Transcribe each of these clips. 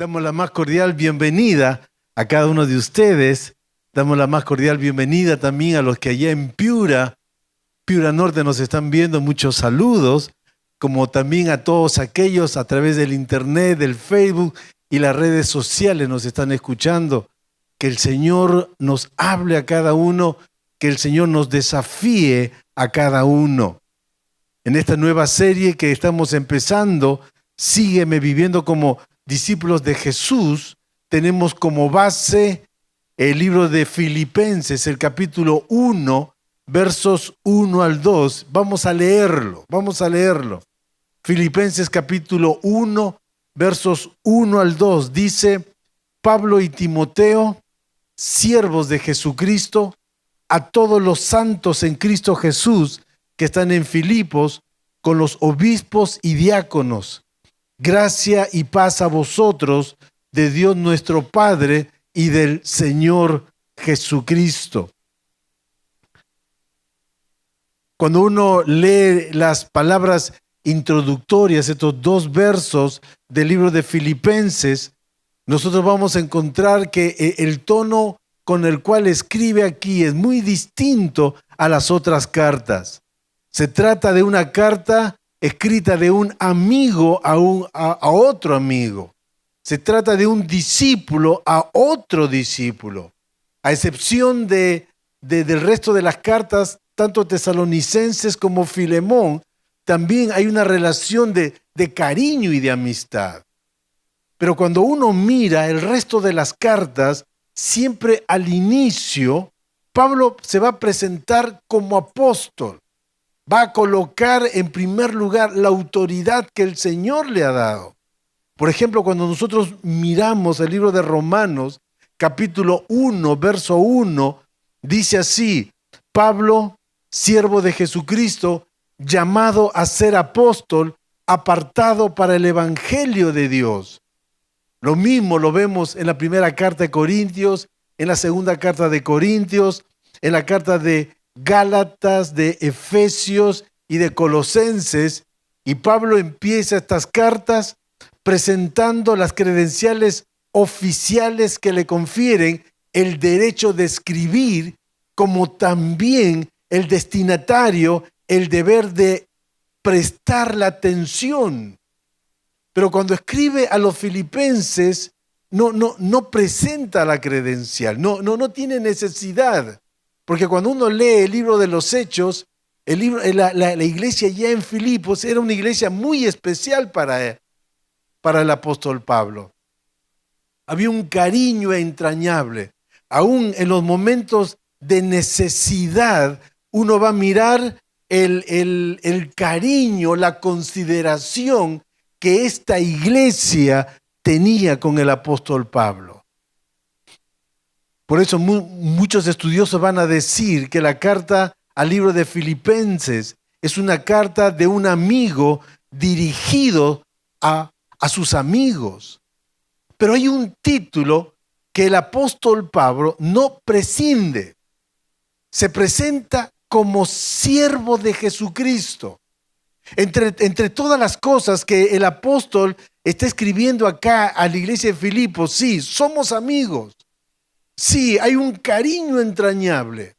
Damos la más cordial bienvenida a cada uno de ustedes. Damos la más cordial bienvenida también a los que allá en Piura Norte nos están viendo. Muchos saludos, como también a todos aquellos a través del internet, del Facebook y las redes sociales nos están escuchando. Que el Señor nos hable a cada uno, que el Señor nos desafíe a cada uno. En esta nueva serie que estamos empezando, Sígueme viviendo como discípulos de Jesús, tenemos como base el libro de Filipenses, el capítulo 1, versos 1 al 2. Vamos a leerlo. Filipenses capítulo 1, versos 1 al 2. Dice: Pablo y Timoteo, siervos de Jesucristo, a todos los santos en Cristo Jesús que están en Filipos, con los obispos y diáconos. Gracia y paz a vosotros, de Dios nuestro Padre y del Señor Jesucristo. Cuando uno lee las palabras introductorias, estos dos versos del libro de Filipenses, nosotros vamos a encontrar que el tono con el cual escribe aquí es muy distinto a las otras cartas. Se trata de una carta escrita de un amigo a otro amigo. Se trata de un discípulo a otro discípulo. A excepción del resto de las cartas, tanto tesalonicenses como Filemón, también hay una relación de cariño y de amistad. Pero cuando uno mira el resto de las cartas, siempre al inicio, Pablo se va a presentar como apóstol. Va a colocar en primer lugar la autoridad que el Señor le ha dado. Por ejemplo, cuando nosotros miramos el libro de Romanos, capítulo 1, verso 1, dice así: Pablo, siervo de Jesucristo, llamado a ser apóstol, apartado para el evangelio de Dios. Lo mismo lo vemos en la primera carta de Corintios, en la segunda carta de Corintios, en la carta de Gálatas, de Efesios y de Colosenses. Y Pablo empieza estas cartas presentando las credenciales oficiales que le confieren el derecho de escribir, como también el destinatario, el deber de prestar la atención. Pero cuando escribe a los filipenses, no presenta la credencial, no tiene necesidad. Porque cuando uno lee el libro de los Hechos, la iglesia ya en Filipos era una iglesia muy especial para el apóstol Pablo. Había un cariño entrañable. Aún en los momentos de necesidad, uno va a mirar el cariño, la consideración que esta iglesia tenía con el apóstol Pablo. Por eso muchos estudiosos van a decir que la carta al libro de Filipenses es una carta de un amigo dirigido a sus amigos. Pero hay un título que el apóstol Pablo no prescinde. Se presenta como siervo de Jesucristo. Entre todas las cosas que el apóstol está escribiendo acá a la iglesia de Filipos, sí, somos amigos. Sí, hay un cariño entrañable,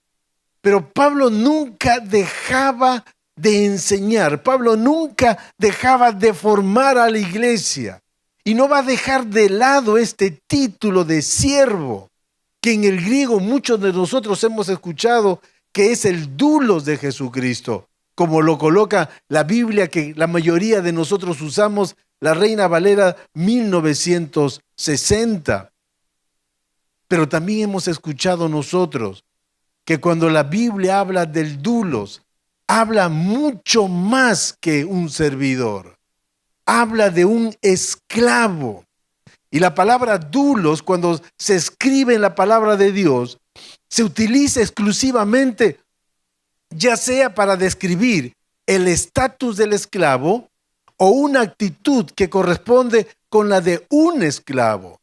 pero Pablo nunca dejaba de enseñar, Pablo nunca dejaba de formar a la iglesia y no va a dejar de lado este título de siervo, que en el griego muchos de nosotros hemos escuchado que es el doulos de Jesucristo, como lo coloca la Biblia que la mayoría de nosotros usamos, la Reina Valera 1960. Pero también hemos escuchado nosotros que cuando la Biblia habla del doulos, habla mucho más que un servidor. Habla de un esclavo. Y la palabra doulos, cuando se escribe en la palabra de Dios, se utiliza exclusivamente ya sea para describir el estatus del esclavo o una actitud que corresponde con la de un esclavo.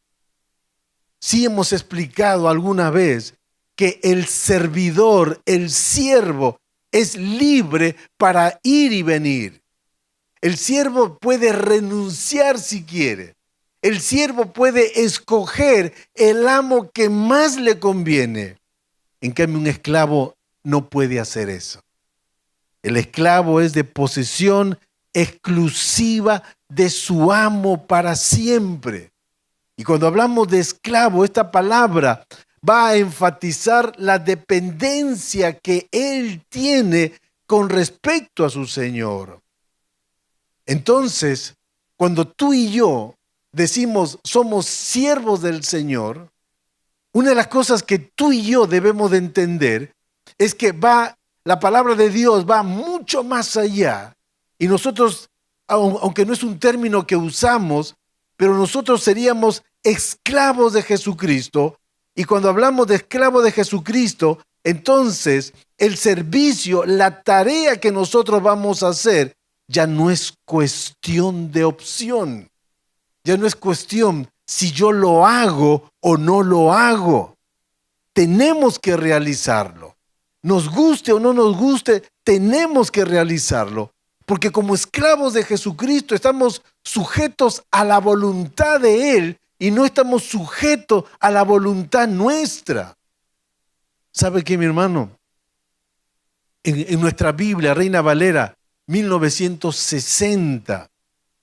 Sí hemos explicado alguna vez que el servidor, el siervo, es libre para ir y venir. El siervo puede renunciar si quiere. El siervo puede escoger el amo que más le conviene. En cambio, un esclavo no puede hacer eso. El esclavo es de posesión exclusiva de su amo para siempre. Y cuando hablamos de esclavo, esta palabra va a enfatizar la dependencia que él tiene con respecto a su Señor. Entonces, cuando tú y yo decimos somos siervos del Señor, una de las cosas que tú y yo debemos de entender es que la palabra de Dios va mucho más allá. Y nosotros, aunque no es un término que usamos, pero nosotros seríamos esclavos de Jesucristo. Y cuando hablamos de esclavos de Jesucristo, entonces el servicio, la tarea que nosotros vamos a hacer, ya no es cuestión de opción. Ya no es cuestión si yo lo hago o no lo hago. Tenemos que realizarlo. Nos guste o no nos guste, tenemos que realizarlo. Porque como esclavos de Jesucristo estamos sujetos a la voluntad de Él y no estamos sujetos a la voluntad nuestra. ¿Sabe qué, mi hermano? En nuestra Biblia, Reina Valera 1960,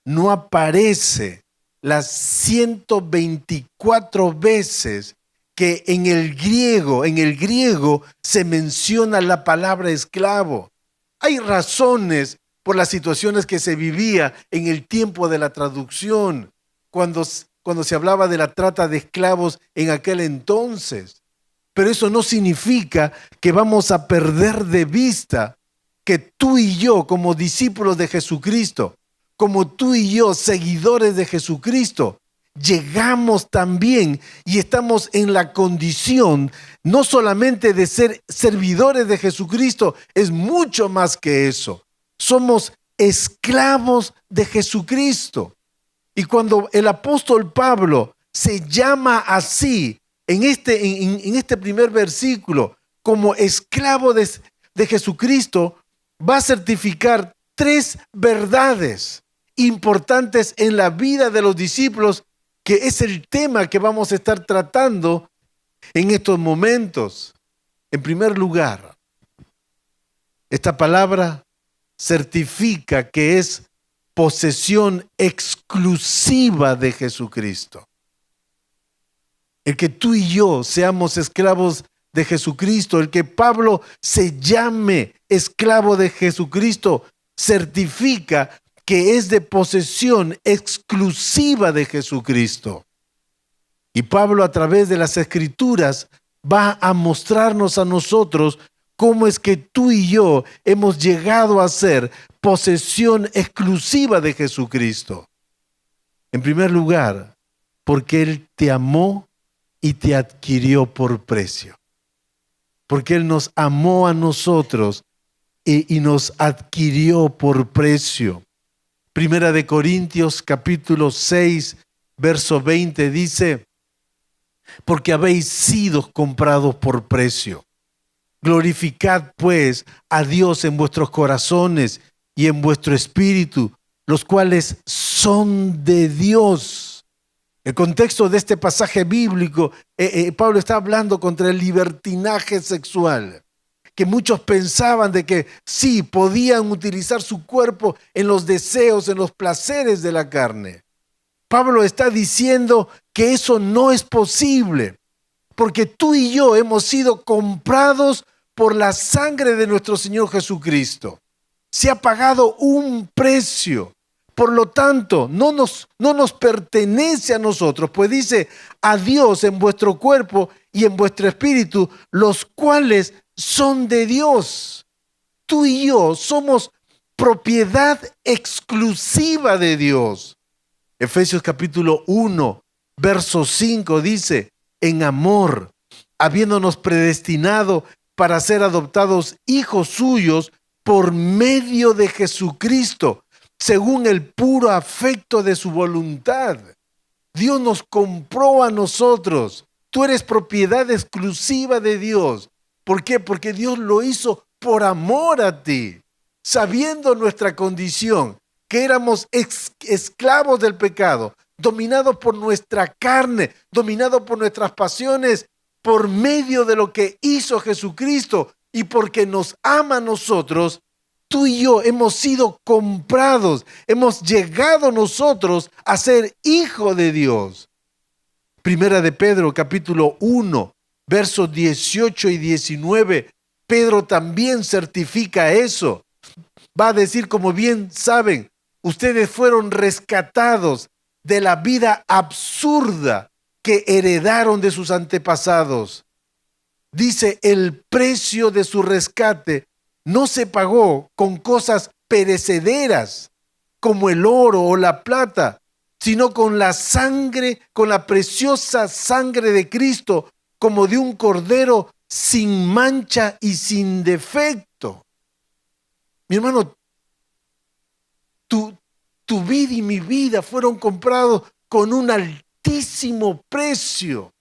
no aparece las 124 veces que en el griego se menciona la palabra esclavo. Hay razones por las situaciones que se vivía en el tiempo de la traducción, cuando se hablaba de la trata de esclavos en aquel entonces. Pero eso no significa que vamos a perder de vista que tú y yo, como discípulos de Jesucristo, como tú y yo, seguidores de Jesucristo, llegamos también y estamos en la condición no solamente de ser servidores de Jesucristo, es mucho más que eso. Somos esclavos de Jesucristo. Y cuando el apóstol Pablo se llama así en este primer versículo como esclavo de Jesucristo, va a certificar 3 verdades importantes en la vida de los discípulos, que es el tema que vamos a estar tratando en estos momentos. En primer lugar, esta palabra certifica que es posesión exclusiva de Jesucristo. El que tú y yo seamos esclavos de Jesucristo, el que Pablo se llame esclavo de Jesucristo, certifica que es de posesión exclusiva de Jesucristo. Y Pablo, a través de las Escrituras, va a mostrarnos a nosotros cómo es que tú y yo hemos llegado a ser posesión exclusiva de Jesucristo. En primer lugar, porque Él te amó y te adquirió por precio. Porque Él nos amó a nosotros y nos adquirió por precio. Primera de Corintios capítulo 6, verso 20 dice: porque habéis sido comprados por precio. Glorificad pues a Dios en vuestros corazones y en vuestro espíritu, los cuales son de Dios. El contexto de este pasaje bíblico, Pablo está hablando contra el libertinaje sexual, que muchos pensaban de que sí, podían utilizar su cuerpo en los deseos, en los placeres de la carne. Pablo está diciendo que eso no es posible, porque tú y yo hemos sido comprados por la sangre de nuestro Señor Jesucristo. Se ha pagado un precio. Por lo tanto, no nos pertenece a nosotros, pues dice: a Dios en vuestro cuerpo y en vuestro espíritu, los cuales son de Dios. Tú y yo somos propiedad exclusiva de Dios. Efesios capítulo 1, verso 5 dice: en amor, habiéndonos predestinado para ser adoptados hijos suyos por medio de Jesucristo, según el puro afecto de su voluntad. Dios nos compró a nosotros. Tú eres propiedad exclusiva de Dios. ¿Por qué? Porque Dios lo hizo por amor a ti, sabiendo nuestra condición, que éramos esclavos del pecado, dominados por nuestra carne, dominados por nuestras pasiones, por medio de lo que hizo Jesucristo y porque nos ama a nosotros. Tú y yo hemos sido comprados, hemos llegado nosotros a ser hijos de Dios. Primera de Pedro, capítulo 1, versos 18 y 19, Pedro también certifica eso. Va a decir, como bien saben, ustedes fueron rescatados de la vida absurda que heredaron de sus antepasados. Dice, el precio de su rescate no se pagó con cosas perecederas como el oro o la plata, sino con la sangre, con la preciosa sangre de Cristo, como de un cordero sin mancha y sin defecto. Mi hermano, tu vida y mi vida fueron comprados con un altísimo precio,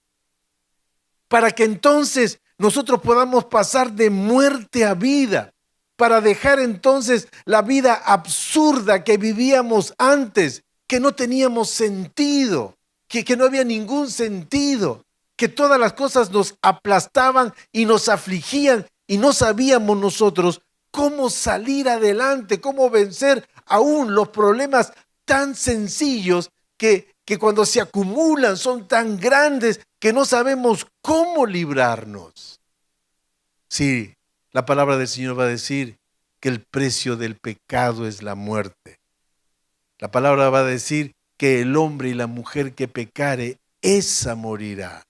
para que entonces nosotros podamos pasar de muerte a vida, para dejar entonces la vida absurda que vivíamos antes, que no teníamos sentido, que no había ningún sentido, que todas las cosas nos aplastaban y nos afligían y no sabíamos nosotros cómo salir adelante, cómo vencer aún los problemas tan sencillos que cuando se acumulan son tan grandes que no sabemos cómo librarnos. Sí, la palabra del Señor va a decir que el precio del pecado es la muerte. La palabra va a decir que el hombre y la mujer que pecare, esa morirá.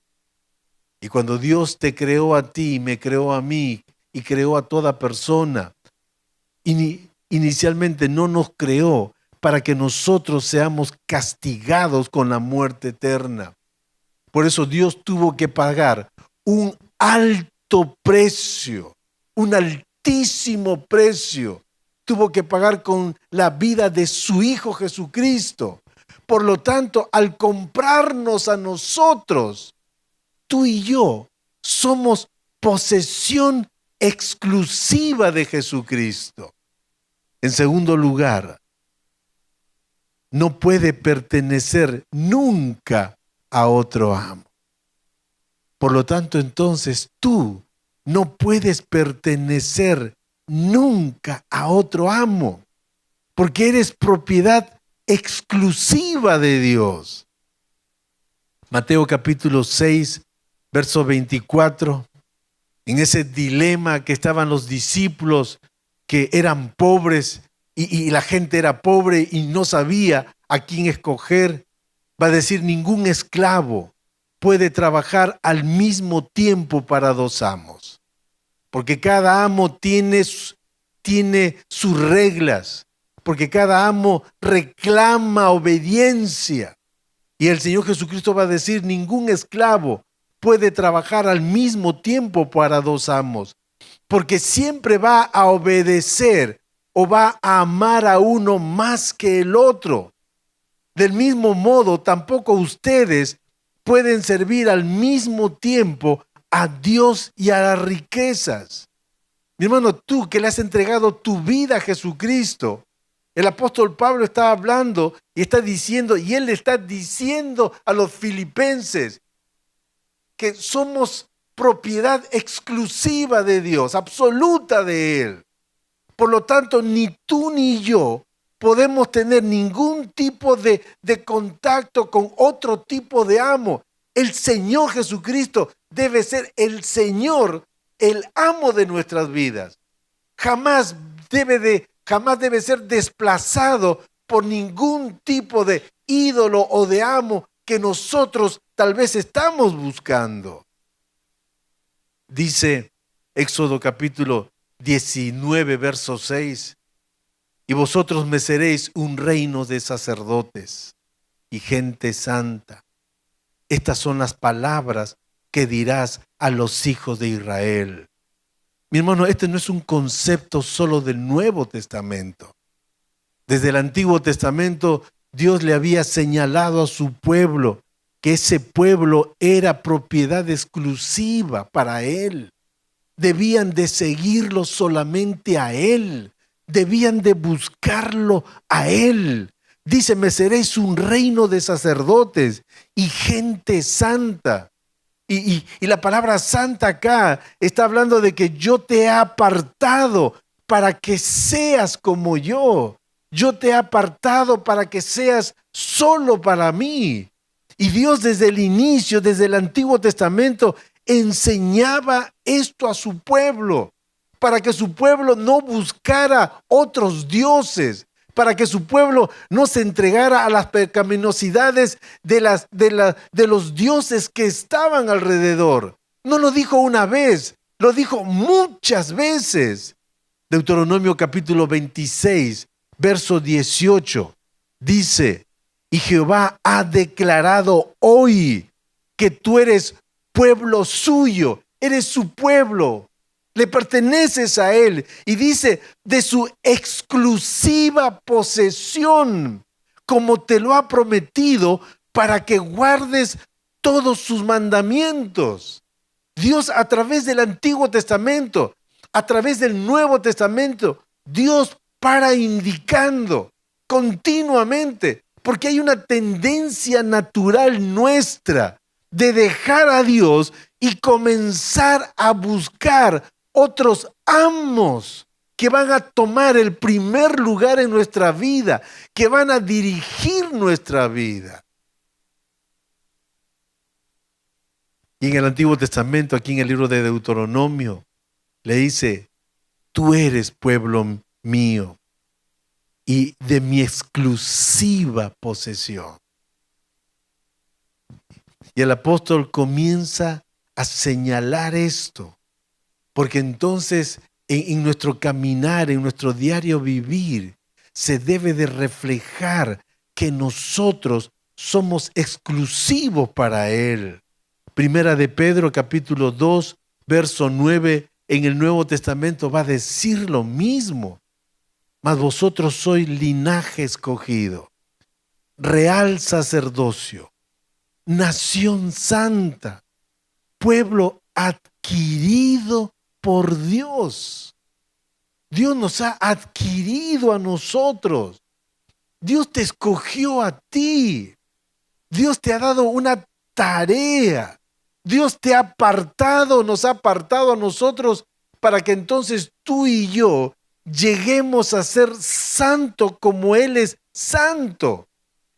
Y cuando Dios te creó a ti, me creó a mí y creó a toda persona, inicialmente no nos creó para que nosotros seamos castigados con la muerte eterna. Por eso Dios tuvo que pagar un alto precio, un altísimo precio. Tuvo que pagar con la vida de su Hijo Jesucristo. Por lo tanto, al comprarnos a nosotros, tú y yo somos posesión exclusiva de Jesucristo. En segundo lugar, no puede pertenecer nunca a otro amo. Por lo tanto, entonces tú no puedes pertenecer nunca a otro amo, porque eres propiedad exclusiva de Dios. Mateo capítulo 6, verso 24, en ese dilema que estaban los discípulos que eran pobres y la gente era pobre y no sabía a quién escoger, va a decir, ningún esclavo puede trabajar al mismo tiempo para dos amos, porque cada amo tiene sus reglas, porque cada amo reclama obediencia. Y el Señor Jesucristo va a decir, ningún esclavo puede trabajar al mismo tiempo para dos amos, porque siempre va a obedecer o va a amar a uno más que el otro. Del mismo modo, tampoco ustedes pueden servir al mismo tiempo a Dios y a las riquezas. Mi hermano, tú que le has entregado tu vida a Jesucristo, el apóstol Pablo está hablando y está diciendo, y él le está diciendo a los filipenses que somos propiedad exclusiva de Dios, absoluta de Él. Por lo tanto, ni tú ni yo podemos tener ningún tipo de contacto con otro tipo de amo. El Señor Jesucristo debe ser el Señor, el amo de nuestras vidas. Jamás debe ser desplazado por ningún tipo de ídolo o de amo que nosotros tal vez estamos buscando. Dice Éxodo capítulo 19, verso 6, y vosotros me seréis un reino de sacerdotes y gente santa. Estas son las palabras que dirás a los hijos de Israel. Mi hermano, este no es un concepto solo del Nuevo Testamento. Desde el Antiguo Testamento, Dios le había señalado a su pueblo que ese pueblo era propiedad exclusiva para Él. Debían de seguirlo solamente a Él. Debían de buscarlo a Él. Dice, me seréis un reino de sacerdotes y gente santa. Y la palabra santa acá está hablando de que yo te he apartado para que seas como yo. Yo te he apartado para que seas solo para mí. Y Dios desde el inicio, desde el Antiguo Testamento, enseñaba esto a su pueblo, para que su pueblo no buscara otros dioses, para que su pueblo no se entregara a las pecaminosidades de los dioses que estaban alrededor. No lo dijo una vez, lo dijo muchas veces. Deuteronomio capítulo 26, verso 18, dice, y Jehová ha declarado hoy que tú eres pueblo suyo, eres su pueblo, le perteneces a él. Y dice, de su exclusiva posesión, como te lo ha prometido, para que guardes todos sus mandamientos. Dios a través del Antiguo Testamento, a través del Nuevo Testamento, Dios para indicando continuamente, porque hay una tendencia natural nuestra de dejar a Dios y comenzar a buscar otros amos que van a tomar el primer lugar en nuestra vida, que van a dirigir nuestra vida. Y en el Antiguo Testamento, aquí en el libro de Deuteronomio, le dice, tú eres pueblo mío y de mi exclusiva posesión. Y el apóstol comienza a señalar esto, porque entonces en nuestro caminar, en nuestro diario vivir, se debe de reflejar que nosotros somos exclusivos para Él. Primera de Pedro, capítulo 2, verso 9, en el Nuevo Testamento va a decir lo mismo. Mas vosotros sois linaje escogido, real sacerdocio, nación santa, pueblo adquirido por Dios. Dios nos ha adquirido a nosotros. Dios te escogió a ti. Dios te ha dado una tarea. Dios te ha apartado, nos ha apartado a nosotros para que entonces tú y yo lleguemos a ser santo como Él es santo.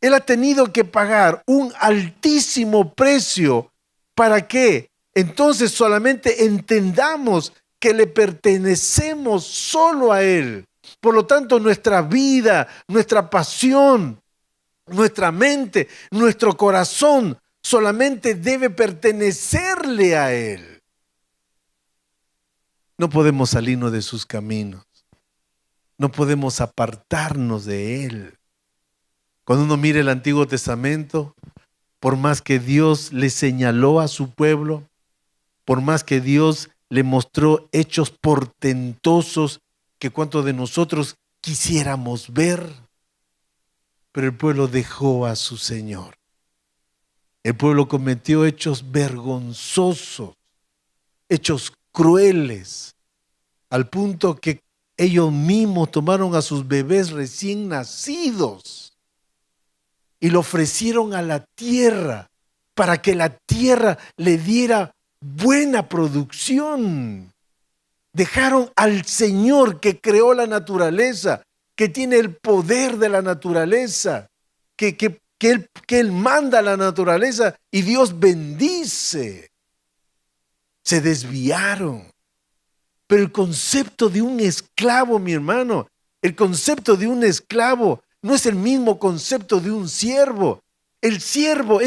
Él ha tenido que pagar un altísimo precio para que entonces solamente entendamos que le pertenecemos solo a Él. Por lo tanto, nuestra vida, nuestra pasión, nuestra mente, nuestro corazón solamente debe pertenecerle a Él. No podemos salirnos de sus caminos. No podemos apartarnos de Él. Cuando uno mira el Antiguo Testamento, por más que Dios le señaló a su pueblo, por más que Dios le mostró hechos portentosos que cuantos de nosotros quisiéramos ver, pero el pueblo dejó a su Señor. El pueblo cometió hechos vergonzosos, hechos crueles, al punto que ellos mismos tomaron a sus bebés recién nacidos y lo ofrecieron a la tierra para que la tierra le diera buena producción. Dejaron al Señor que creó la naturaleza, que tiene el poder de la naturaleza, que Él manda a la naturaleza y Dios bendice. Se desviaron. Pero el concepto de un esclavo, mi hermano, el concepto de un esclavo no es el mismo concepto de un siervo. El esclavo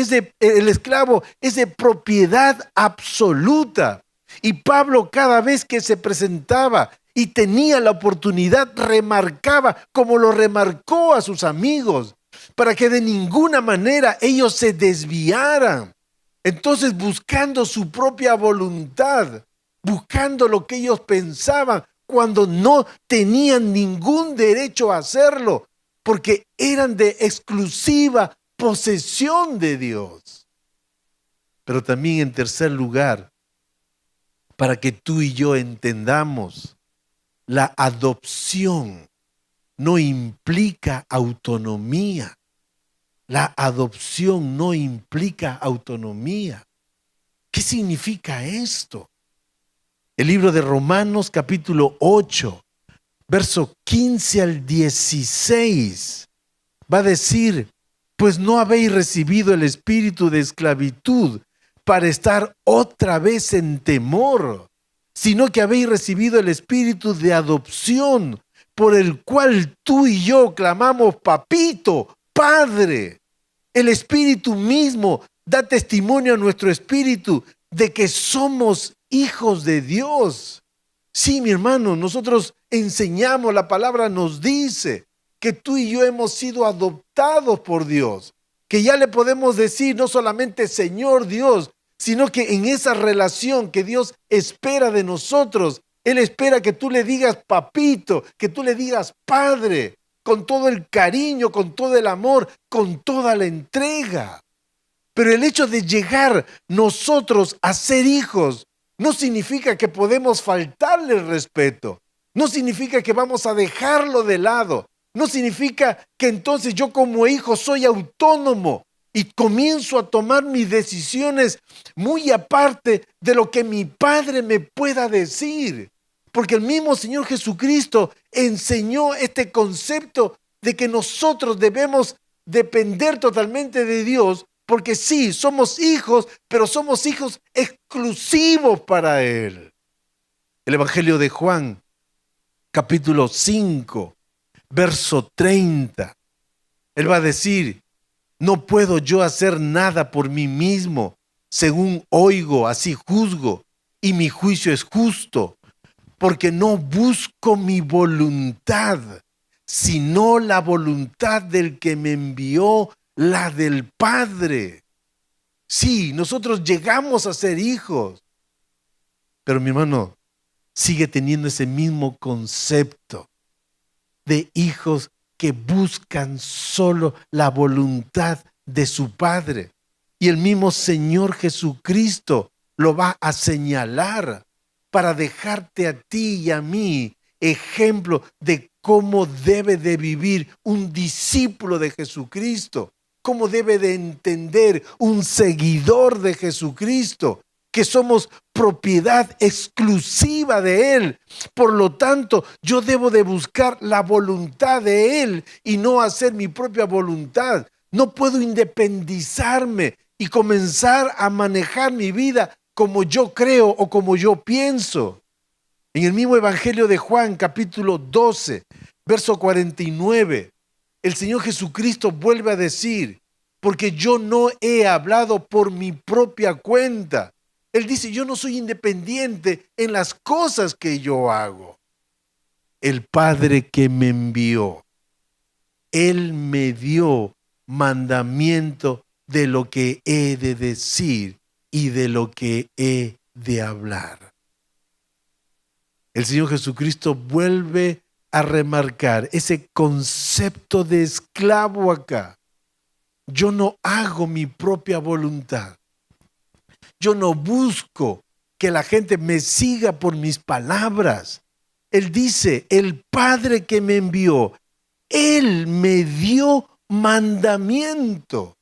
es de propiedad absoluta. Y Pablo cada vez que se presentaba y tenía la oportunidad, remarcaba como lo remarcó a sus amigos, para que de ninguna manera ellos se desviaran. Entonces, buscando su propia voluntad, buscando lo que ellos pensaban, cuando no tenían ningún derecho a hacerlo, porque eran de exclusiva posesión de Dios. Pero también, en tercer lugar, para que tú y yo entendamos la adopción no implica autonomía. La adopción no implica autonomía. ¿Qué significa esto? El libro de Romanos capítulo 8, verso 15 al 16, va a decir: pues no habéis recibido el espíritu de esclavitud para estar otra vez en temor, sino que habéis recibido el espíritu de adopción, por el cual tú y yo clamamos: papito, Padre. El espíritu mismo da testimonio a nuestro espíritu de que somos hijos de Dios. Sí, mi hermano, nosotros enseñamos, la palabra nos dice que tú y yo hemos sido adoptados por Dios, que ya le podemos decir no solamente Señor Dios, sino que en esa relación que Dios espera de nosotros, Él espera que tú le digas papito, que tú le digas Padre, con todo el cariño, con todo el amor, con toda la entrega. Pero el hecho de llegar nosotros a ser hijos no significa que podemos faltarle el respeto. No significa que vamos a dejarlo de lado. No significa que entonces yo como hijo soy autónomo y comienzo a tomar mis decisiones muy aparte de lo que mi padre me pueda decir. Porque el mismo Señor Jesucristo enseñó este concepto de que nosotros debemos depender totalmente de Dios, porque sí, somos hijos, pero somos hijos exclusivos para Él. El Evangelio de Juan, capítulo 5, verso 30. Él va a decir: no puedo yo hacer nada por mí mismo, según oigo, así juzgo, y mi juicio es justo, porque no busco mi voluntad, sino la voluntad del que me envió, la del Padre. Sí, nosotros llegamos a ser hijos, pero mi hermano sigue teniendo ese mismo concepto de hijos que buscan solo la voluntad de su Padre. Y el mismo Señor Jesucristo lo va a señalar para dejarte a ti y a mí ejemplo de cómo debe de vivir un discípulo de Jesucristo, cómo debe de entender un seguidor de Jesucristo, que somos propiedad exclusiva de Él. Por lo tanto, yo debo de buscar la voluntad de Él y no hacer mi propia voluntad. No puedo independizarme y comenzar a manejar mi vida como yo creo o como yo pienso. En el mismo Evangelio de Juan, capítulo 12, verso 49, el Señor Jesucristo vuelve a decir: porque yo no he hablado por mi propia cuenta. Él dice: yo no soy independiente en las cosas que yo hago. El Padre que me envió, Él me dio mandamiento de lo que he de decir y de lo que he de hablar. El Señor Jesucristo vuelve a remarcar ese concepto de esclavo acá. Yo no hago mi propia voluntad. Yo no busco que la gente me siga por mis palabras. Él dice: el Padre que me envió, Él me dio mandamiento.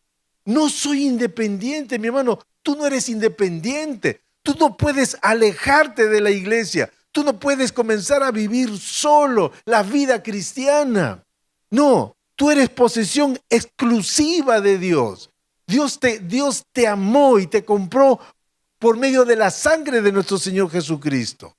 No soy independiente, mi hermano. Tú no eres independiente. Tú no puedes alejarte de la iglesia. Tú no puedes comenzar a vivir solo la vida cristiana. No, tú eres posesión exclusiva de Dios. Dios te amó y te compró por medio de la sangre de nuestro Señor Jesucristo,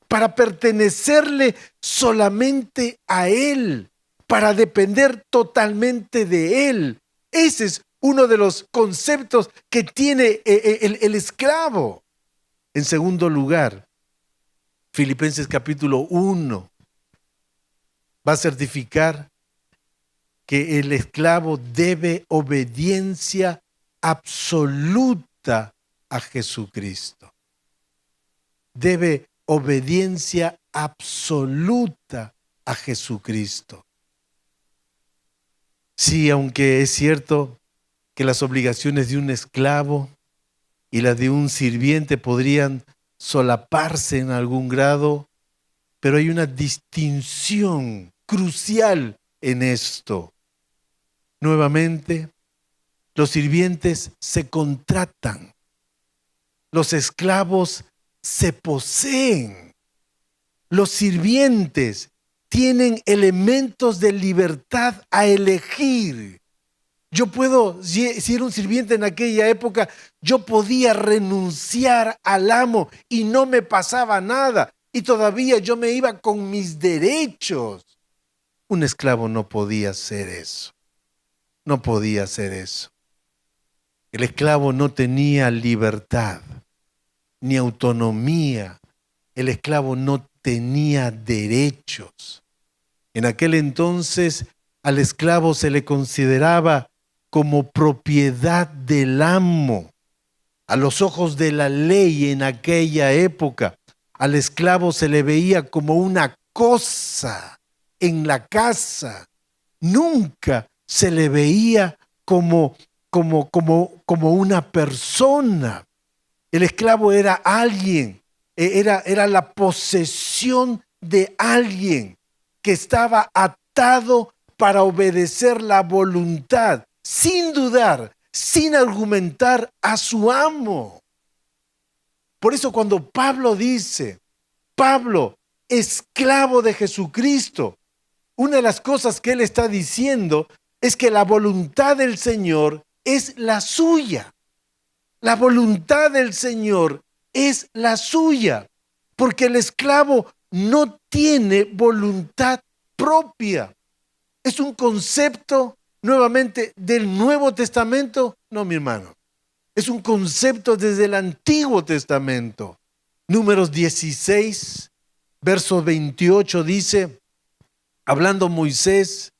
para pertenecerle solamente a Él, para depender totalmente de Él. Ese es uno de los conceptos que tiene el esclavo. En segundo lugar, Filipenses capítulo 1 va a certificar que el esclavo debe obediencia absoluta a Jesucristo. Debe obediencia absoluta a Jesucristo. Sí, aunque es cierto que las obligaciones de un esclavo y las de un sirviente podrían solaparse en algún grado, pero hay una distinción crucial en esto. Nuevamente, los sirvientes se contratan. Los esclavos se poseen. Los sirvientes tienen elementos de libertad a elegir. Yo puedo, si era un sirviente en aquella época, yo podía renunciar al amo y no me pasaba nada. Y todavía yo me iba con mis derechos. Un esclavo no podía hacer eso. No podía hacer eso. El esclavo no tenía libertad ni autonomía. El esclavo no tenía derechos. En aquel entonces al esclavo se le consideraba como propiedad del amo. A los ojos de la ley en aquella época, al esclavo se le veía como una cosa en la casa. Nunca se le veía como una persona. El esclavo era alguien, era la posesión de alguien que estaba atado para obedecer la voluntad, sin dudar, sin argumentar a su amo. Por eso cuando Pablo dice, Pablo, esclavo de Jesucristo, una de las cosas que él está diciendo es que la voluntad del Señor es la suya. La voluntad del Señor es la suya, porque el esclavo no tiene voluntad propia. ¿Es un concepto nuevamente del Nuevo Testamento? No, mi hermano. Es un concepto desde el Antiguo Testamento. Números 16, verso 28 dice, hablando Moisés,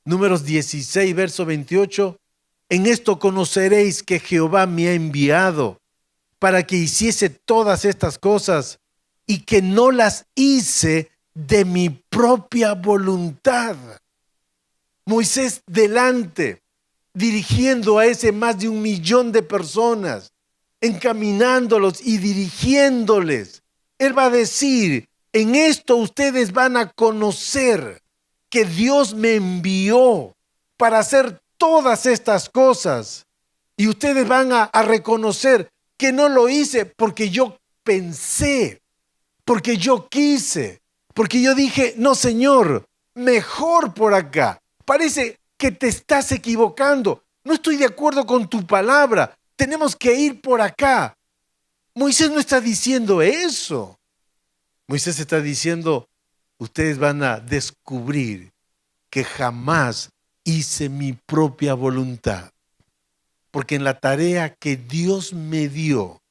Números 16, verso 28, en esto conoceréis que Jehová me ha enviado para que hiciese todas estas cosas y que no las hice de mi propia voluntad. Moisés delante, dirigiendo a ese más de 1 millón de personas, encaminándolos y dirigiéndoles. Él va a decir, en esto ustedes van a conocer que Dios me envió para hacer todas estas cosas. Y ustedes van a reconocer que no lo hice porque yo pensé, porque yo quise, porque yo dije, no, Señor, mejor por acá. Parece que te estás equivocando. No estoy de acuerdo con tu palabra. Tenemos que ir por acá. Moisés no está diciendo eso. Moisés está diciendo, ustedes van a descubrir que jamás hice mi propia voluntad. Porque en la tarea que Dios me dio,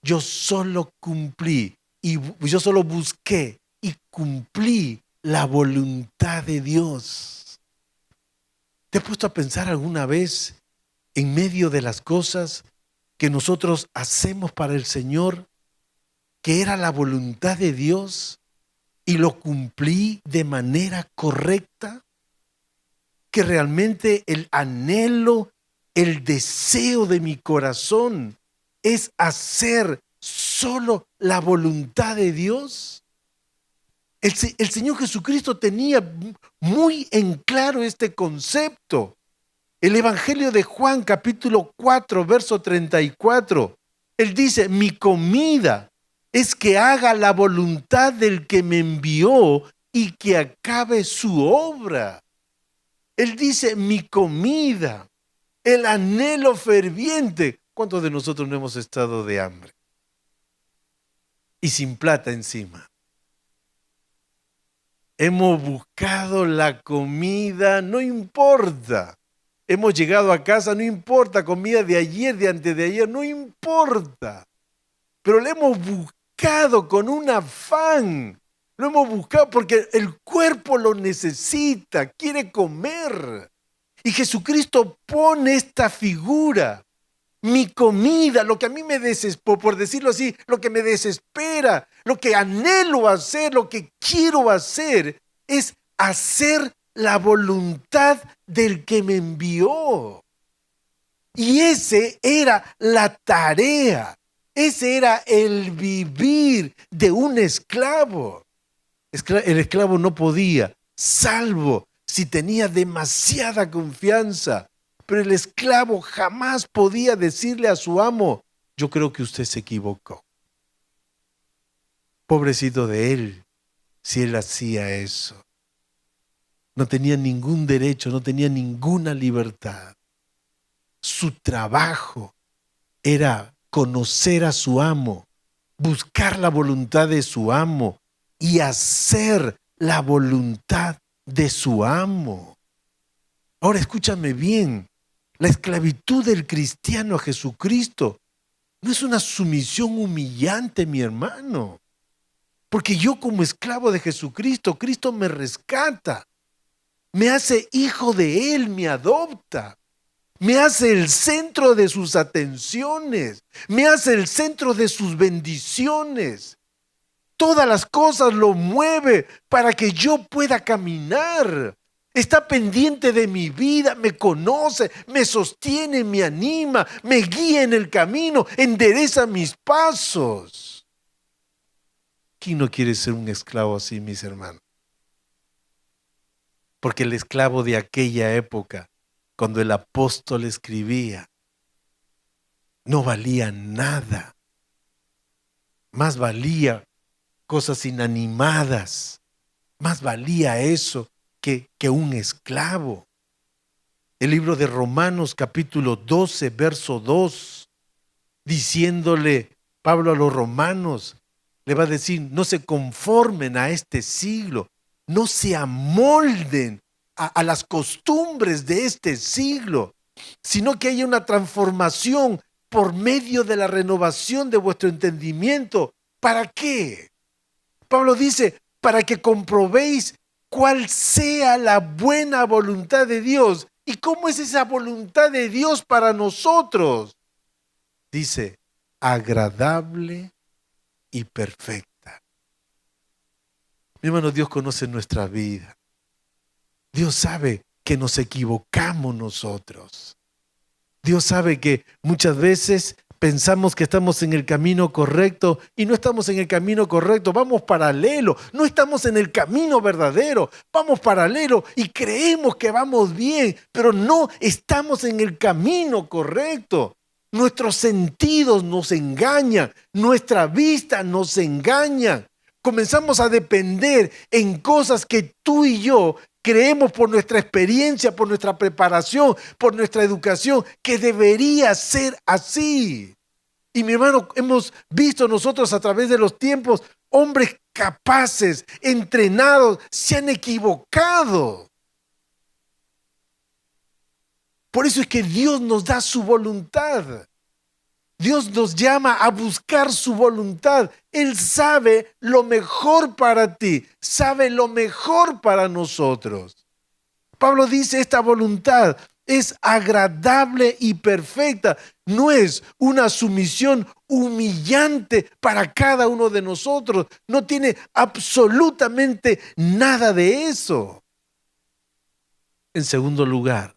yo solo cumplí y yo solo busqué y cumplí la voluntad de Dios. ¿Te has puesto a pensar alguna vez en medio de las cosas que nosotros hacemos para el Señor, que era la voluntad de Dios y lo cumplí de manera correcta? Que realmente el anhelo, el deseo de mi corazón es hacer solo la voluntad de Dios. El Señor Jesucristo tenía muy en claro este concepto. El Evangelio de Juan, capítulo 4, verso 34, Él dice, mi comida es que haga la voluntad del que me envió y que acabe su obra. Él dice, mi comida, el anhelo ferviente. ¿Cuántos de nosotros no hemos estado de hambre? Y sin plata encima. Hemos buscado la comida, no importa. Hemos llegado a casa, no importa, comida de ayer, de antes de ayer, no importa. Pero la hemos buscado con un afán. Lo hemos buscado porque el cuerpo lo necesita, quiere comer. Y Jesucristo pone esta figura. Mi comida, lo que a mí me desespera, por decirlo así, lo que me desespera, lo que anhelo hacer, lo que quiero hacer, es hacer la voluntad del que me envió. Y ese era la tarea, ese era el vivir de un esclavo. El esclavo no podía salvo si tenía demasiada confianza. Pero el esclavo jamás podía decirle a su amo: yo creo que usted se equivocó. Pobrecito de él, si él hacía eso. No tenía ningún derecho, no tenía ninguna libertad. Su trabajo era conocer a su amo, buscar la voluntad de su amo y hacer la voluntad de su amo. Ahora escúchame bien, la esclavitud del cristiano a Jesucristo no es una sumisión humillante, mi hermano. Porque yo, como esclavo de Jesucristo, Cristo me rescata, me hace hijo de Él, me adopta, me hace el centro de sus atenciones, me hace el centro de sus bendiciones. Todas las cosas lo mueve para que yo pueda caminar. Está pendiente de mi vida, me conoce, me sostiene, me anima, me guía en el camino, endereza mis pasos. ¿Quién no quiere ser un esclavo así, mis hermanos? Porque el esclavo de aquella época, cuando el apóstol escribía, no valía nada. Más valía cosas inanimadas. Más valía eso que un esclavo. El libro de Romanos capítulo 12, verso 2, diciéndole Pablo a los romanos, le va a decir: no se conformen a este siglo, no se amolden a las costumbres de este siglo, sino que haya una transformación por medio de la renovación de vuestro entendimiento. ¿Para qué? Pablo dice: para que comprobéis cuál sea la buena voluntad de Dios. ¿Y cómo es esa voluntad de Dios para nosotros? Dice: agradable y perfecta. Mi hermano, Dios conoce nuestra vida. Dios sabe que nos equivocamos nosotros. Dios sabe que muchas veces pensamos que estamos en el camino correcto y no estamos en el camino correcto. Vamos paralelo, no estamos en el camino verdadero. Vamos paralelo y creemos que vamos bien, pero no estamos en el camino correcto. Nuestros sentidos nos engañan, nuestra vista nos engaña. Comenzamos a depender en cosas que tú y yo creemos por nuestra experiencia, por nuestra preparación, por nuestra educación, que debería ser así. Y mi hermano, hemos visto nosotros a través de los tiempos, hombres capaces, entrenados, se han equivocado. Por eso es que Dios nos da su voluntad. Dios nos llama a buscar su voluntad. Él sabe lo mejor para ti, sabe lo mejor para nosotros. Pablo dice: esta voluntad es agradable y perfecta. No es una sumisión humillante para cada uno de nosotros. No tiene absolutamente nada de eso. En segundo lugar,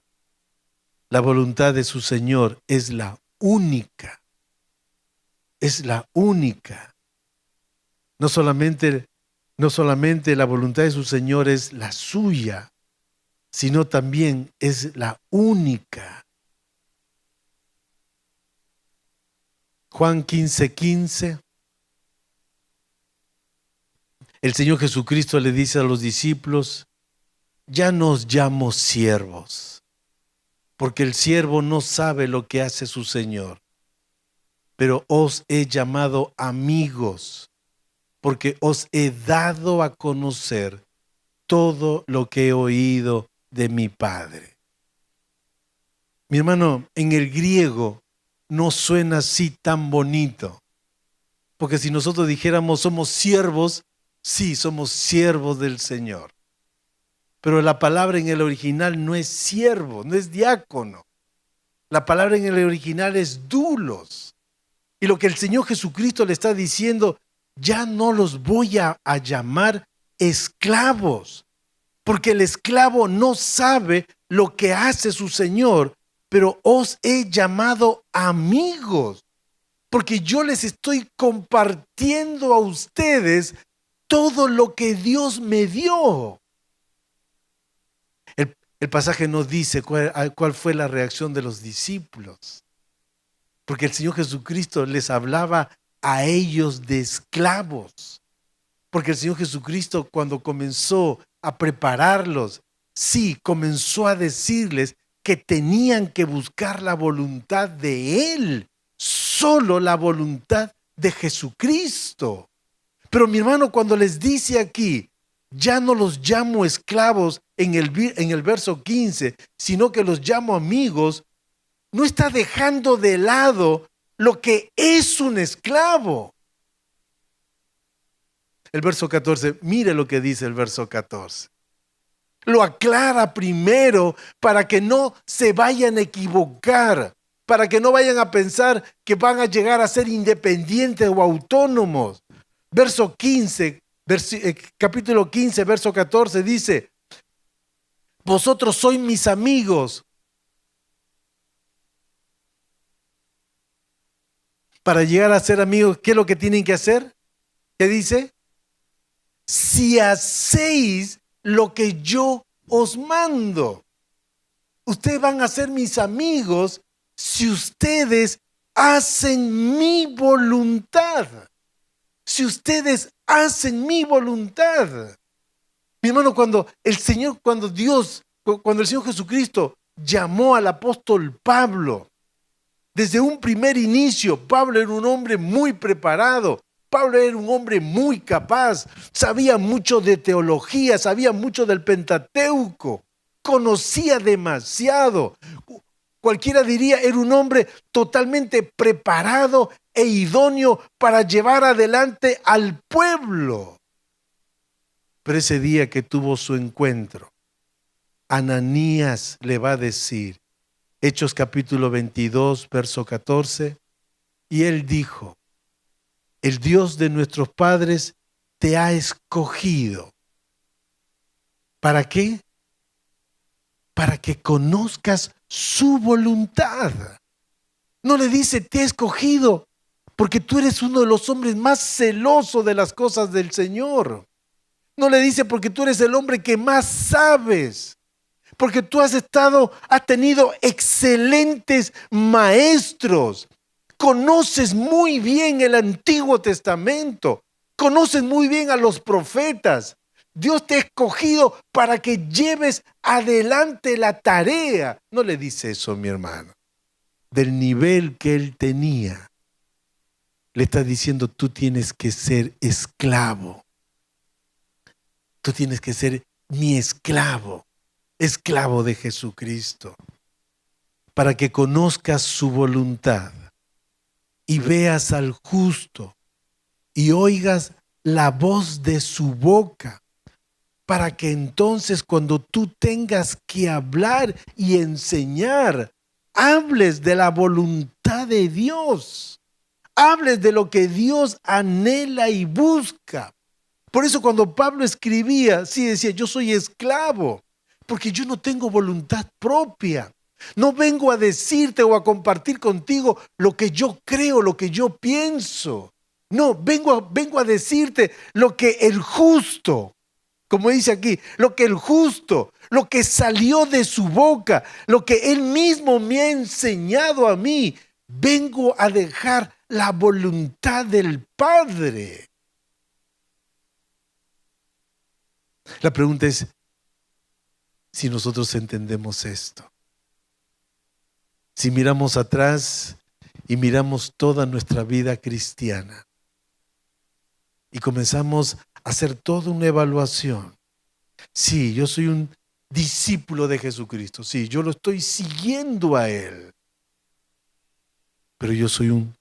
la voluntad de su Señor es la única. Es la única. No solamente la voluntad de su Señor es la suya, sino también es la única. Juan 15:15. El Señor Jesucristo le dice a los discípulos: ya no os llamo siervos, porque el siervo no sabe lo que hace su Señor, pero os he llamado amigos, porque os he dado a conocer todo lo que he oído de mi Padre. Mi hermano, en el griego no suena así tan bonito, porque si nosotros dijéramos somos siervos, sí, somos siervos del Señor. Pero la palabra en el original no es siervo, no es diácono. La palabra en el original es doulos. Y lo que el Señor Jesucristo le está diciendo: ya no los voy a llamar esclavos, porque el esclavo no sabe lo que hace su Señor, pero os he llamado amigos, porque yo les estoy compartiendo a ustedes todo lo que Dios me dio. El pasaje nos dice cuál fue la reacción de los discípulos. Porque el Señor Jesucristo les hablaba a ellos de esclavos. Porque el Señor Jesucristo, cuando comenzó a prepararlos, sí, comenzó a decirles que tenían que buscar la voluntad de Él, solo la voluntad de Jesucristo. Pero mi hermano, cuando les dice aquí, ya no los llamo esclavos en el verso 15, sino que los llamo amigos, no está dejando de lado lo que es un esclavo. El verso 14, mire lo que dice el verso 14. Lo aclara primero para que no se vayan a equivocar, para que no vayan a pensar que van a llegar a ser independientes o autónomos. Verso 15, capítulo 15, verso 14 dice, vosotros sois mis amigos. Para llegar a ser amigos, ¿qué es lo que tienen que hacer? ¿Qué dice? Si hacéis lo que yo os mando. Ustedes van a ser mis amigos si ustedes hacen mi voluntad. Si ustedes hacen mi voluntad. Mi hermano, cuando el Señor Jesucristo llamó al apóstol Pablo, desde un primer inicio, Pablo era un hombre muy preparado. Pablo era un hombre muy capaz, sabía mucho de teología, sabía mucho del Pentateuco, conocía demasiado. Cualquiera diría, era un hombre totalmente preparado e idóneo para llevar adelante al pueblo. Pero ese día que tuvo su encuentro, Ananías le va a decir, Hechos capítulo 22, verso 14, y él dijo, el Dios de nuestros padres te ha escogido. ¿Para qué? Para que conozcas su voluntad. No le dice, te ha escogido porque tú eres uno de los hombres más celosos de las cosas del Señor. No le dice porque tú eres el hombre que más sabes. Porque tú has tenido excelentes maestros. Conoces muy bien el Antiguo Testamento. Conoces muy bien a los profetas. Dios te ha escogido para que lleves adelante la tarea. No le dice eso, mi hermano. Del nivel que él tenía, le está diciendo, tú tienes que ser esclavo. Tú tienes que ser mi esclavo. Esclavo de Jesucristo, para que conozcas su voluntad y veas al justo y oigas la voz de su boca, para que entonces cuando tú tengas que hablar y enseñar, hables de la voluntad de Dios, hables de lo que Dios anhela y busca. Por eso cuando Pablo escribía, sí decía, yo soy esclavo, porque yo no tengo voluntad propia. No vengo a decirte o a compartir contigo lo que yo creo, lo que yo pienso. No, vengo a decirte lo que el justo, como dice aquí, lo que salió de su boca, lo que él mismo me ha enseñado a mí. Vengo a dejar la voluntad del Padre. La pregunta es si nosotros entendemos esto. Si miramos atrás y miramos toda nuestra vida cristiana y comenzamos a hacer toda una evaluación. Sí, yo soy un discípulo de Jesucristo. Sí, yo lo estoy siguiendo a Él. Pero yo soy un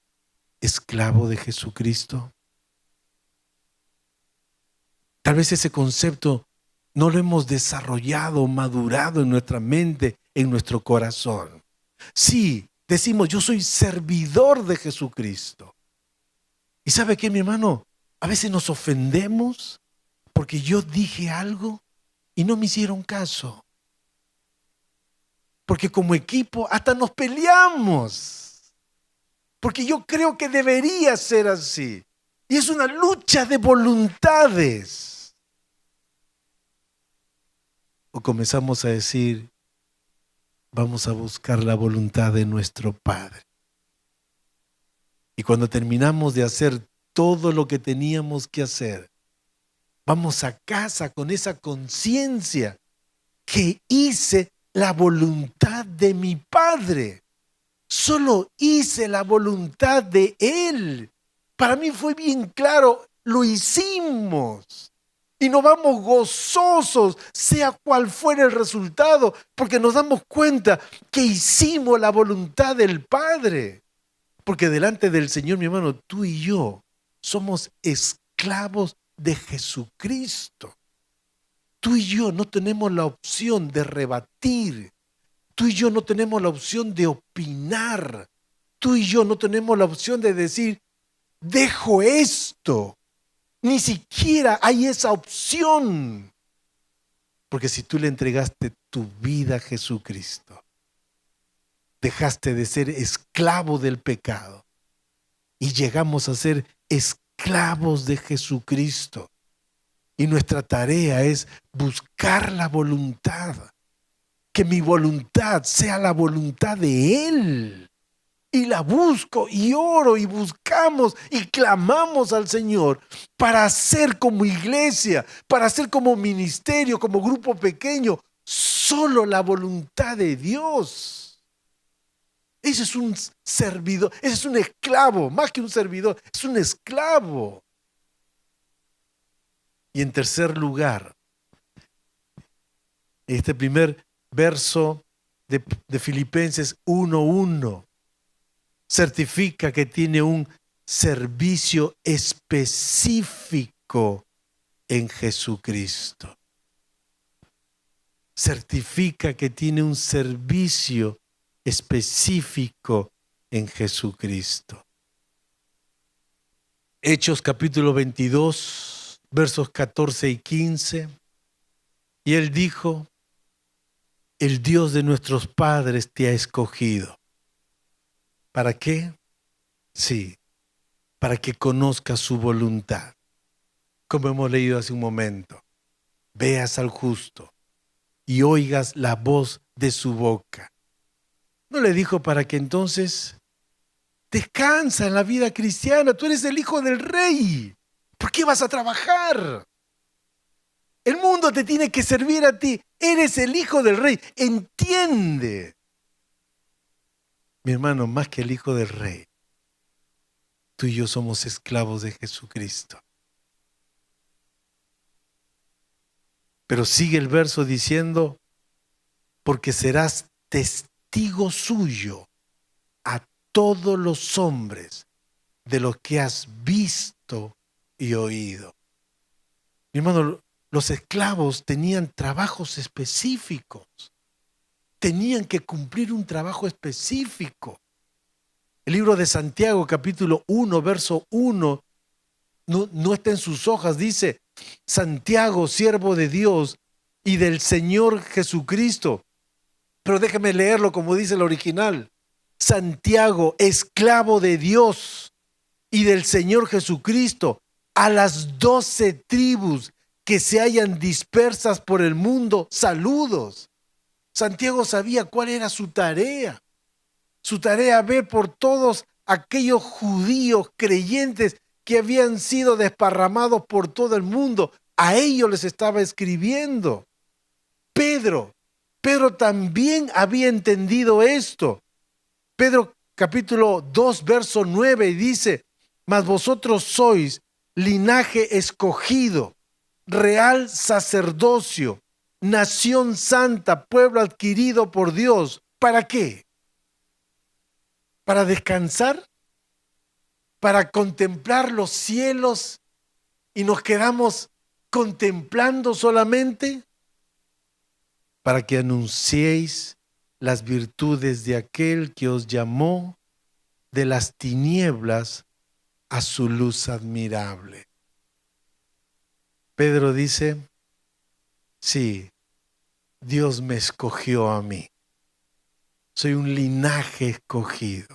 esclavo de Jesucristo. Tal vez ese concepto no lo hemos desarrollado, madurado en nuestra mente, en nuestro corazón. Sí, decimos, yo soy servidor de Jesucristo. ¿Y sabe qué, mi hermano? A veces nos ofendemos porque yo dije algo y no me hicieron caso. Porque como equipo hasta nos peleamos. Porque yo creo que debería ser así. Y es una lucha de voluntades. o comenzamos a decir, vamos a buscar la voluntad de nuestro Padre? Y cuando terminamos de hacer todo lo que teníamos que hacer, vamos a casa con esa conciencia que hice la voluntad de mi Padre. Solo hice la voluntad de Él. Para mí fue bien claro, lo hicimos. Y nos vamos gozosos, sea cual fuera el resultado, porque nos damos cuenta que hicimos la voluntad del Padre. Porque delante del Señor, mi hermano, tú y yo somos esclavos de Jesucristo. Tú y yo no tenemos la opción de rebatir. Tú y yo no tenemos la opción de opinar. Tú y yo no tenemos la opción de decir, dejo esto. Ni siquiera hay esa opción. Porque si tú le entregaste tu vida a Jesucristo, dejaste de ser esclavo del pecado y llegamos a ser esclavos de Jesucristo. Y nuestra tarea es buscar la voluntad. Que mi voluntad sea la voluntad de Él. Y la busco y oro y buscamos y clamamos al Señor para hacer como iglesia, para hacer como ministerio, como grupo pequeño, solo la voluntad de Dios. Ese es un servidor, ese es un esclavo, más que un servidor, es un esclavo. Y en tercer lugar, este primer verso de Filipenses 1:1 certifica que tiene un servicio específico en Jesucristo. Certifica que tiene un servicio específico en Jesucristo. Hechos capítulo 22, versos 14 y 15. Y él dijo, el Dios de nuestros padres te ha escogido. ¿Para qué? Sí, para que conozcas su voluntad. Como hemos leído hace un momento, veas al justo y oigas la voz de su boca. No le dijo para que entonces descansa en la vida cristiana. Tú eres el hijo del rey. ¿Por qué vas a trabajar? El mundo te tiene que servir a ti. Eres el hijo del rey. Entiende. Mi hermano, más que el hijo del rey, tú y yo somos esclavos de Jesucristo. Pero sigue el verso diciendo, porque serás testigo suyo a todos los hombres de lo que has visto y oído. Mi hermano, los esclavos tenían trabajos específicos. Tenían que cumplir un trabajo específico. El libro de Santiago, capítulo 1, verso 1, no está en sus hojas, dice, Santiago, siervo de Dios y del Señor Jesucristo. Pero déjeme leerlo como dice el original. Santiago, esclavo de Dios y del Señor Jesucristo, a las 12 tribus que se hallan dispersas por el mundo, saludos. Santiago sabía cuál era su tarea. Su tarea ver por todos aquellos judíos creyentes que habían sido desparramados por todo el mundo. A ellos les estaba escribiendo. Pedro también había entendido esto. Pedro capítulo 2, verso 9 dice, mas vosotros sois linaje escogido, real sacerdocio, nación santa, pueblo adquirido por Dios. ¿Para qué? ¿Para descansar? ¿Para contemplar los cielos y nos quedamos contemplando solamente? Para que anunciéis las virtudes de aquel que os llamó de las tinieblas a su luz admirable. Pedro dice, sí, Dios me escogió a mí. Soy un linaje escogido.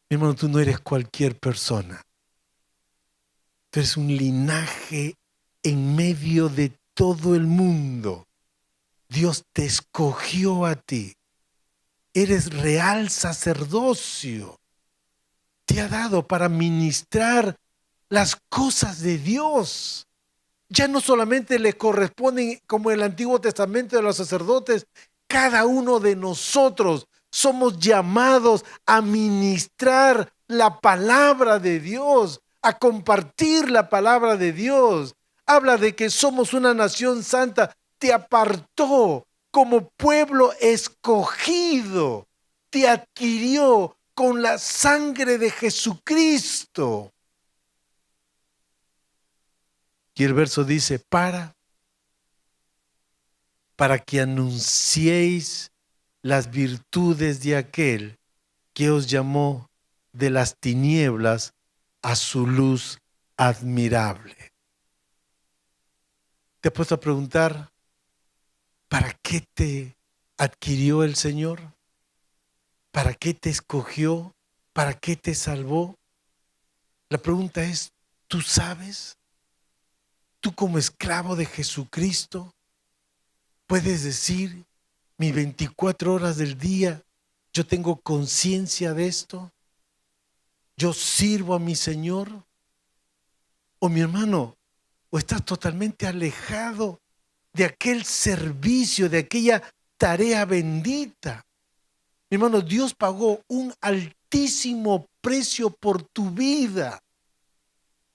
Mi hermano, tú no eres cualquier persona. Tú eres un linaje en medio de todo el mundo. Dios te escogió a ti. Eres real sacerdocio. Te ha dado para ministrar las cosas de Dios. Ya no solamente le corresponden, como en el Antiguo Testamento de los sacerdotes, cada uno de nosotros somos llamados a ministrar la palabra de Dios, a compartir la palabra de Dios. Habla de que somos una nación santa. Te apartó como pueblo escogido. Te adquirió con la sangre de Jesucristo. Y el verso dice, para que anunciéis las virtudes de aquel que os llamó de las tinieblas a su luz admirable. ¿Te has puesto a preguntar, ¿para qué te adquirió el Señor? ¿Para qué te escogió? ¿Para qué te salvó? La pregunta es, ¿tú sabes? ¿Tú como esclavo de Jesucristo puedes decir, mis 24 horas del día, yo tengo conciencia de esto? ¿Yo sirvo a mi Señor? O mi hermano, o estás totalmente alejado de aquel servicio, de aquella tarea bendita. Mi hermano, Dios pagó un altísimo precio por tu vida.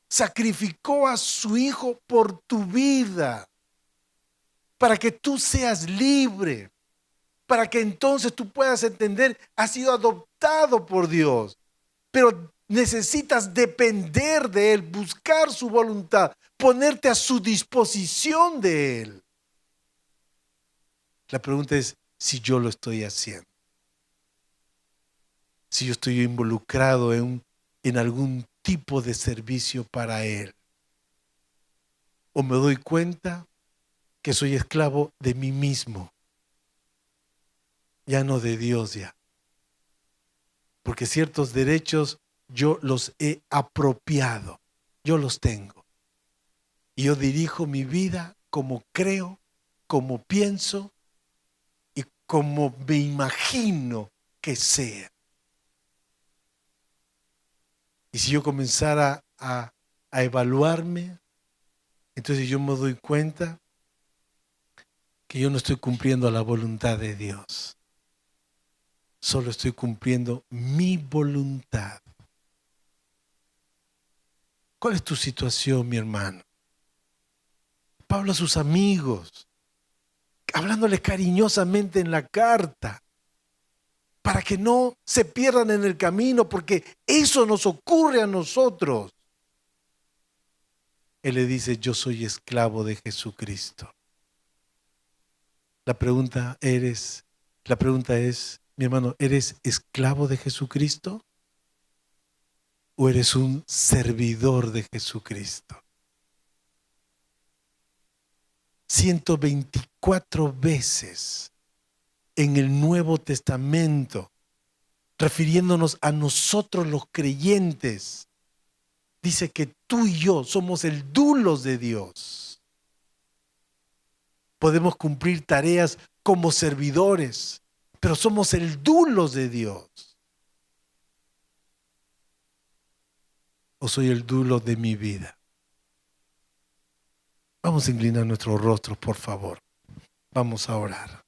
Sacrificó a su Hijo por tu vida, para que tú seas libre, para que entonces tú puedas entender, has sido adoptado por Dios, pero necesitas depender de Él, buscar su voluntad, ponerte a su disposición de Él. La pregunta es si yo lo estoy haciendo, si yo estoy involucrado en algún tipo de servicio para Él, o me doy cuenta que soy esclavo de mí mismo, ya no de Dios ya. Porque ciertos derechos yo los he apropiado, yo los tengo. Y yo dirijo mi vida como creo, como pienso y como me imagino que sea. Y si yo comenzara a evaluarme, entonces yo me doy cuenta que yo no estoy cumpliendo la voluntad de Dios. Solo estoy cumpliendo mi voluntad. ¿Cuál es tu situación, mi hermano? Pablo a sus amigos, hablándole cariñosamente en la carta, para que no se pierdan en el camino, porque eso nos ocurre a nosotros. Él le dice, yo soy esclavo de Jesucristo. La pregunta es, mi hermano, ¿eres esclavo de Jesucristo? ¿O eres un servidor de Jesucristo? 124 veces en el Nuevo Testamento, refiriéndonos a nosotros los creyentes, dice que tú y yo somos el dulos de Dios. Podemos cumplir tareas como servidores, pero somos el dulos de Dios. ¿O soy el dulo de mi vida? Vamos a inclinar nuestros rostros, por favor. Vamos a orar.